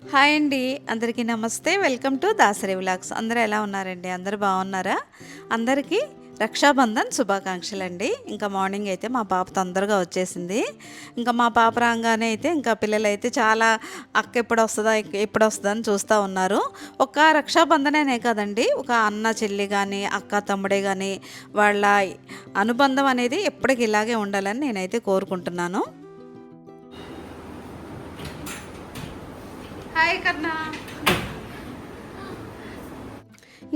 Hi అండి. అందరికీ నమస్తే. Welcome to Dasari vlogs. అందరూ ఎలా ఉన్నారండి? అందరూ బాగున్నారా? అందరికీ రక్షాబంధన్ శుభాకాంక్షలండి. ఇంకా మార్నింగ్ అయితే మా పాప తొందరగా వచ్చేసింది. ఇంకా మా పాప రాగానే అయితే ఇంకా పిల్లలైతే చాలా అక్క ఎప్పుడు వస్తుందా ఎప్పుడు వస్తుందా అని చూస్తూ ఉన్నారు. ఒక రక్షాబంధనేనే కదండి, ఒక అన్న చెల్లి కానీ అక్క తమ్ముడే కానీ వాళ్ళ అనుబంధం అనేది ఎప్పటికి ఇలాగే ఉండాలని నేనైతే కోరుకుంటున్నాను. హాయ్ కర్ణ.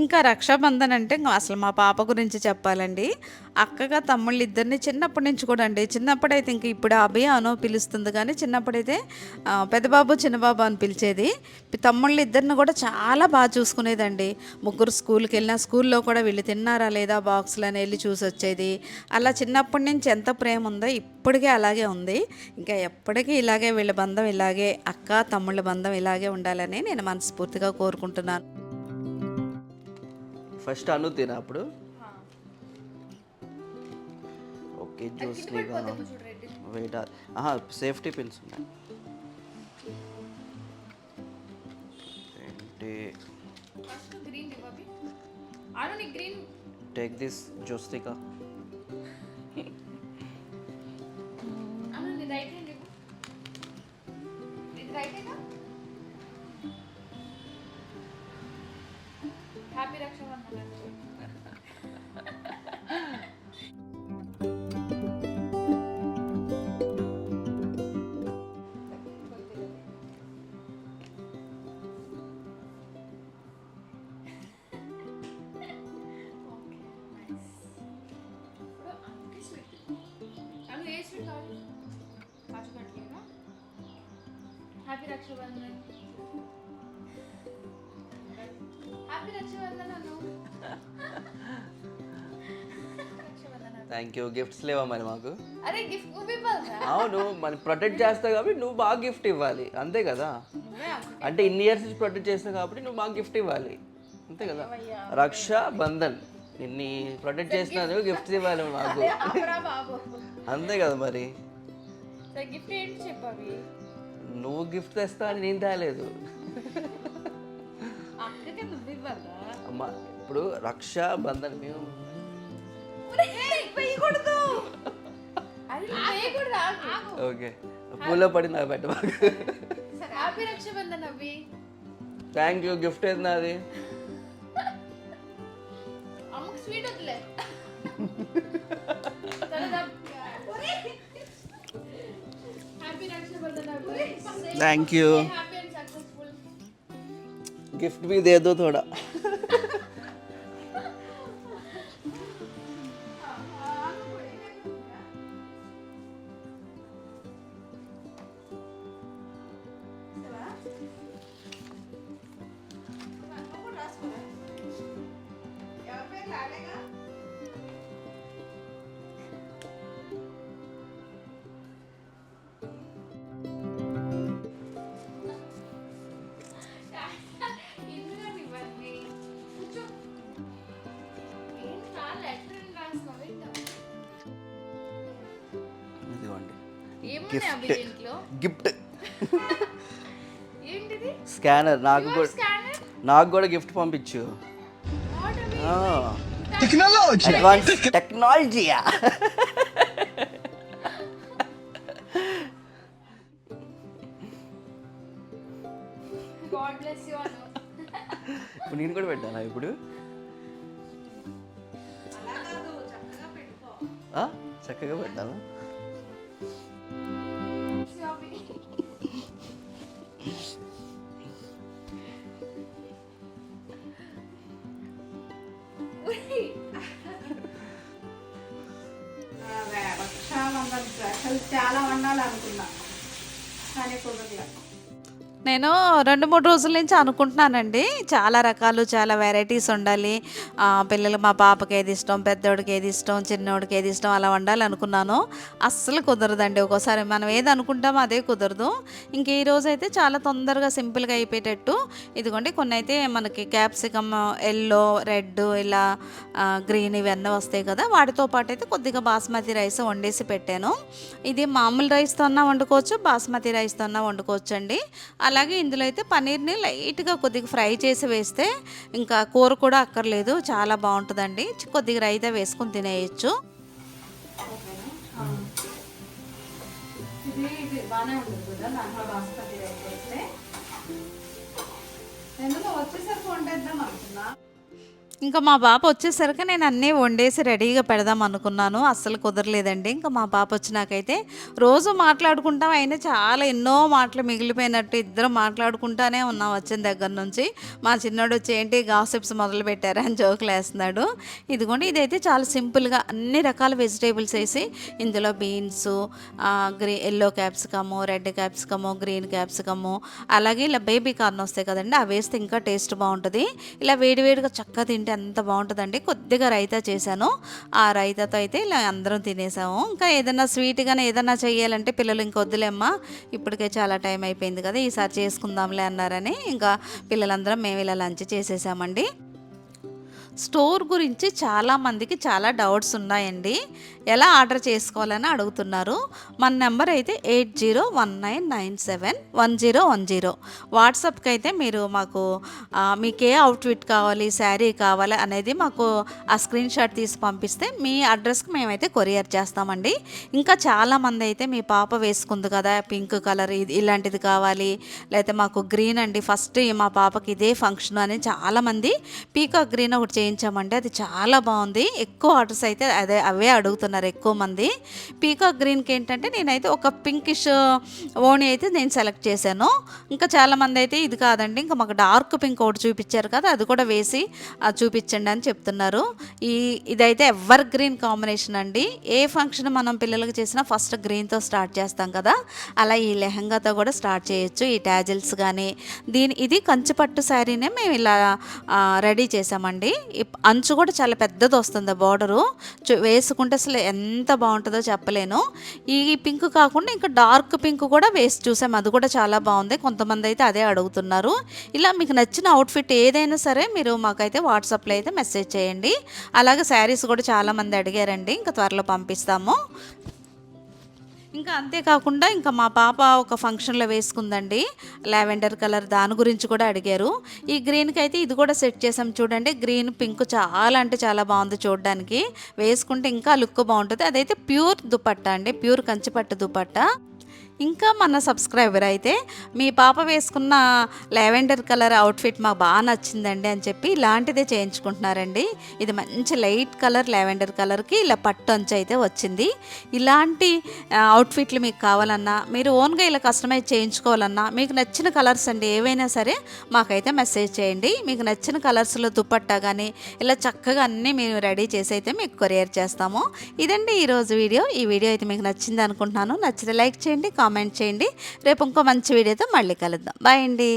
ఇంకా రక్షాబంధన్ అంటే ఇంకా అసలు మా పాప గురించి చెప్పాలండి. అక్కగా తమ్ముళ్ళు ఇద్దరిని చిన్నప్పటి నుంచి కూడా అండి, చిన్నప్పుడైతే ఇంక ఇప్పుడు అభి అనో పిలుస్తుంది కానీ చిన్నప్పుడైతే పెద్దబాబు చిన్నబాబు అని పిలిచేది. తమ్ముళ్ళు ఇద్దరిని కూడా చాలా బాగా చూసుకునేదండి. ముగ్గురు స్కూల్కి వెళ్ళినా స్కూల్లో కూడా వీళ్ళు తిన్నారా లేదా బాక్సులు అని వెళ్ళి చూసి వచ్చేది. అలా చిన్నప్పటి నుంచి ఎంత ప్రేమ ఉందో ఇప్పటికే అలాగే ఉంది. ఇంకా ఎప్పటికీ ఇలాగే వీళ్ళ బంధం ఇలాగే, అక్క తమ్ముళ్ళ బంధం ఇలాగే ఉండాలని నేను మనస్ఫూర్తిగా కోరుకుంటున్నాను. ఫస్ట్ అను తినా అప్పుడు okay juice wait safety pins ఉన్నాయి take this Jyostika happy Rakshabandhan. Happy Rakshabandhan. Happy Rakshabandhan Anu. Thank you. Gifts లేవా మరి మాకు? అరే గిఫ్ట్ నువ్వు ఇవ్వాలిరా. అవును, మరి ప్రొటెక్ట్ చేస్తావు కాబట్టి నువ్వు బాగా గిఫ్ట్ ఇవ్వాలి, అంతే కదా. అంటే ఇన్ని ఇయర్స్ నుంచి ప్రొటెక్ట్ చేస్తావు కాబట్టి నువ్వు బాగా గిఫ్ట్ ఇవ్వాలి, అంతే కదా. రక్షా బంధన్ నిన్ని ప్రొటెక్ట్ చేసినందుకు గిఫ్ట్స్ ఇవ్వాలి మాకు, బాబు అంతే కదా మరి. గిఫ్ట్ ఏంటి చెప్పవి. నువ్వు గిఫ్ట్ తెస్తా అని నేను తేలేదు అక్కకే నువ్వు ఇవ్వాలా. అమ్మా ఇప్పుడు రక్షా బంధన్ మేము వేయకూడదు. అది వేయకూడదు. ఓకే పూలో పడి నాకు పెట్ట మాకు. హ్యాపీ రక్షాబంధన్ అవి. Thank you. గిఫ్ట్ ఏంది నాది? అమ్మకి స్వీట్ వద్దులే. హ్యాపీ రక్షాబంధన్ అవి. Thank you. Happy and successful. Gift भी दे दो थोड़ा. గిఫ్ట్ స్కానర్ నాకు కూడా గిఫ్ట్ పంపించు. అడ్వాన్స్ టెక్నాలజీయా. ఇప్పుడు నేను కూడా పెట్టానా? ఇప్పుడు చక్కగా పెట్టాలా? రక్షాబంధన్ స్పెషల్ చాలా వండాలనుకున్నా కానీ కుదరలే. నేను 2-3 రోజుల నుంచి అనుకుంటున్నానండి, చాలా రకాలు చాలా వెరైటీస్ వండాలి. పిల్లలు మా పాపకి ఏది ఇష్టం, పెద్దోడికి ఏది ఇష్టం, చిన్నోడికి ఏది ఇష్టం అలా వండాలి అనుకున్నాను. అస్సలు కుదరదండి. ఒక్కోసారి మనం ఏది అనుకుంటామో అదే కుదరదు. ఇంక ఈ రోజు అయితే చాలా తొందరగా సింపుల్గా అయిపోయేటట్టు ఇదిగోండి కొన్ని అయితే మనకి క్యాప్సికమ్ ఎల్లో రెడ్ ఇలా గ్రీన్ ఇవన్నీ వస్తాయి కదా, వాటితో పాటు అయితే కొద్దిగా బాస్మతి రైస్ వండేసి పెట్టాను. ఇది మామూలు రైస్తో అన్నా వండుకోవచ్చు, బాస్మతి రైస్తో అన్నా వండుకోవచ్చు అండి. అలాగే ఇందులో అయితే పన్నీర్ని లైట్గా కొద్దిగా ఫ్రై చేసి వేస్తే ఇంకా కూర కూడా అక్కర్లేదు, చాలా బాగుంటుందండి. కొద్దిగా రైతా వేసుకొని తినేయచ్చు. ఇది బాగానే ఉంటుంది కదా, దాంట్లో బాస్మతి రైస్ వేస్తే. ఎందుకు వచ్చేసరికి వండేద్దాం అనుకున్నా. ఇంకా మా పాప వచ్చేసరికి నేను అన్నీ వండేసి రెడీగా పెడదాం అనుకున్నాను, అస్సలు కుదరలేదండి. ఇంకా మా పాప వచ్చినాకైతే రోజు మాట్లాడుకుంటాం, అయినా చాలా ఎన్నో మాటలు మిగిలిపోయినట్టు ఇద్దరం మాట్లాడుకుంటానే ఉన్నాం వచ్చిన దగ్గర నుంచి. మా చిన్నోడు వచ్చి ఏంటి గాసిప్స్ మొదలు పెట్టారా అని జోకులు వేస్తున్నాడు. ఇదిగోండి, ఇదైతే చాలా సింపుల్గా అన్ని రకాల వెజిటేబుల్స్ వేసి ఇందులో beans, yellow capsicum, red capsicum, green capsicum, అలాగే ఇలా బేబీ కార్న్ వస్తాయి కదండి, అవి వేస్తే ఇంకా టేస్ట్ బాగుంటుంది. ఇలా వేడివేడిగా చక్కగా తింటే ఎంత బాగుంటుందండి. కొద్దిగా రైతా చేశాను, ఆ రైతాతో అయితే ఇలా అందరం తినేసాము. ఇంకా ఏదైనా స్వీట్గానే ఏదైనా చేయాలంటే పిల్లలు ఇంక వద్దులేమ్మా, ఇప్పటికే చాలా టైం అయిపోయింది కదా, ఈసారి చేసుకుందాంలే అన్నారని ఇంకా పిల్లలందరం మేము ఇలా లంచ్ చేసేసామండి. స్టోర్ గురించి చాలామందికి చాలా డౌట్స్ ఉన్నాయండి, ఎలా ఆర్డర్ చేసుకోవాలని అడుగుతున్నారు. మన నెంబర్ అయితే 8019971010. వాట్సాప్కి అయితే మీరు మాకు మీకు ఏ అవుట్ఫిట్ కావాలి, శారీ కావాలి అనేది మాకు ఆ స్క్రీన్ షాట్ తీసి పంపిస్తే మీ అడ్రస్కి మేమైతే కొరియర్ చేస్తామండి. ఇంకా చాలామంది అయితే మీ పాప వేసుకుంది కదా పింక్ కలర్, ఇలాంటిది కావాలి, లేకపోతే మాకు గ్రీన్ అండి, ఫస్ట్ మా పాపకి ఇదే ఫంక్షన్ అని చాలామంది పీకాక్ గ్రీన్ ఒకటి చేయించామండి, అది చాలా బాగుంది. ఎక్కువ ఆర్డర్స్ అయితే అవే అడుగుతున్నారు ఎక్కువ మంది. పీకాక్ గ్రీన్కి ఏంటంటే నేనైతే ఒక పింకిష్ ఓణి అయితే నేను సెలెక్ట్ చేశాను. ఇంకా చాలామంది అయితే ఇది కాదండి, ఇంకా మాకు డార్క్ పింక్ ఒకటి చూపించారు కదా, అది కూడా వేసి చూపించండి అని చెప్తున్నారు. ఇదైతే ఎవర్ గ్రీన్ కాంబినేషన్ అండి. ఏ ఫంక్షన్ మనం పిల్లలకి చేసినా ఫస్ట్ గ్రీన్తో స్టార్ట్ చేస్తాం కదా, అలా ఈ లెహంగాతో కూడా స్టార్ట్ చేయొచ్చు. ఈ టాజిల్స్ కానీ ఇది కంచిపట్టు శారీనే మేము ఇలా రెడీ చేసామండి. అంచు కూడా చాలా పెద్దది వస్తుంది, బార్డరు వేసుకుంటే అసలు ఎంత బాగుంటుందో చెప్పలేను. ఈ పింక్ కాకుండా ఇంకా డార్క్ పింక్ కూడా వేసి చూసాం, అది కూడా చాలా బాగుంది. కొంతమంది అయితే అదే అడుగుతున్నారు. ఇలా మీకు నచ్చిన అవుట్ఫిట్ ఏదైనా సరే మీరు మాకైతే వాట్సాప్లో అయితే మెసేజ్ చేయండి. అలాగే శారీస్ కూడా చాలామంది అడిగారండి, ఇంకా త్వరలో పంపిస్తాము. ఇంకా అంతేకాకుండా ఇంకా మా పాప ఒక ఫంక్షన్లో వేసుకుందండి లావెండర్ కలర్, దాని గురించి కూడా అడిగారు. ఈ గ్రీన్కి అయితే ఇది కూడా సెట్ చేసాం చూడండి, గ్రీన్ పింక్ చాలా అంటే చాలా బాగుంది చూడడానికి, వేసుకుంటే ఇంకా లుక్ బాగుంటుంది. అదైతే ప్యూర్ దుపట్టా అండి, ప్యూర్ కంచిపట్టు దుపట్టా. ఇంకా మన సబ్స్క్రైబర్ అయితే మీ పాప వేసుకున్న లావెండర్ కలర్ అవుట్ఫిట్ మాకు బాగా నచ్చిందండి అని చెప్పి ఇలాంటిదే చేయించుకుంటున్నారండి. ఇది మంచి లైట్ కలర్ లావెండర్ కలర్కి ఇలా పట్టు అంచు అయితే వచ్చింది. ఇలాంటి అవుట్ఫిట్లు మీకు కావాలన్నా, మీరు ఓన్గా ఇలా కస్టమైజ్ చేయించుకోవాలన్నా, మీకు నచ్చిన కలర్స్ అండి ఏవైనా సరే మాకైతే మెసేజ్ చేయండి. మీకు నచ్చిన కలర్స్లో దుపట్టా కానీ ఇలా చక్కగా అన్నీ మేము రెడీ చేసి అయితే మీకు కొరియర్ చేస్తాము. ఇదండి ఈరోజు వీడియో. ఈ వీడియో అయితే మీకు నచ్చింది అనుకుంటున్నాను. నచ్చితే లైక్ చేయండి, కామెంట్ చేయండి. రేపు ఇంకో మంచి వీడియోతో మళ్ళీ కలుద్దాం. బాయ్ అండి.